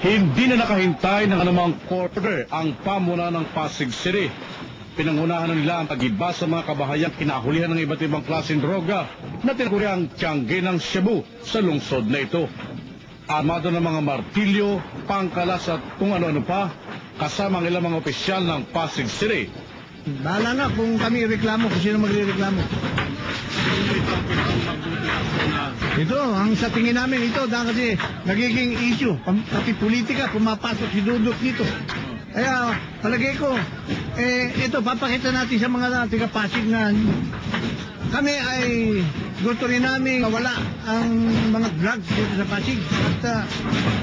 Hindi na nakahintay ng anumang order ang pamuna ng Pasig City. Pinangunahan na nila ang pag-iba sa mga kabahayang kinahulihan ng iba't ibang klaseng droga na tinaguri ang tiyangge ng Cebu sa lungsod na ito. Armado ng mga martilyo, pangkalas at kung ano-ano pa, kasama ang ilang mga opisyal ng Pasig City. Bahala na kung kami reklamo, kung sino magre-reklamo. Ito, ang sa tingin namin ito, dahil kasi nagiging issue, pati politika, pumapasok si Dudut dito. Kaya, palagay ko, ito, papakita natin sa mga taga-Pasig na kami ay gusto rin namin mawala ang mga drugs dito sa Pasig. At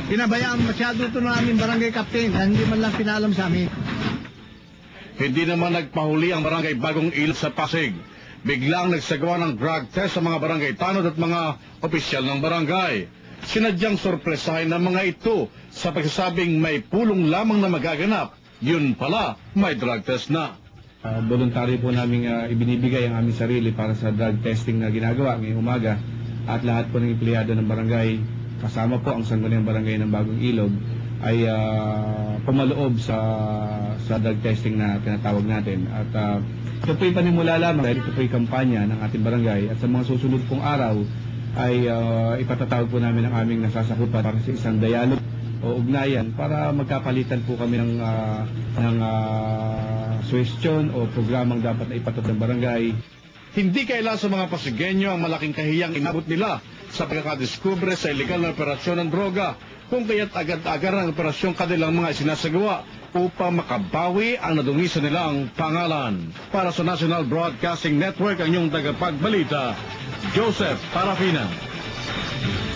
pinabayaan masyado ito ng aming barangay captain na hindi man lang pinalam sa amin. Hindi naman nagpahuli ang barangay Bagong Ilog sa Pasig. Biglang nagsagawa ng drug test sa mga barangay tanod at mga opisyal ng barangay. Sinadyang sorpresahin ng mga ito sa pagsasabing may pulong lamang na magaganap. Yun pala, may drug test na. Voluntary po namin ibinibigay ang aming sarili para sa drug testing na ginagawa ngayong umaga. At lahat po ng empleyado ng barangay, kasama po ang sangguniang barangay ng Bagong Ilog, ay pumaloob sa drug testing na tinatawag natin. At ito po'y panimula lamang dahil ito po'y kampanya ng ating barangay. At sa mga susunod pong araw ay ipatatawag po namin ang aming nasasakupan para sa isang dialog o ugnayan para magkapalitan po kami ng suwestyon o programang dapat na ipatat ng barangay. Hindi kaila sa mga Pasigueño ang malaking kahiyang inabot nila sa pagkakadiskubre sa iligal na operasyon ng droga, kung kaya't agad-agar ang operasyong kanilang mga sinasagawa upang makabawi ang nadungisan nilang pangalan. Para sa National Broadcasting Network, ang inyong tagapagbalita, Joseph Parafina.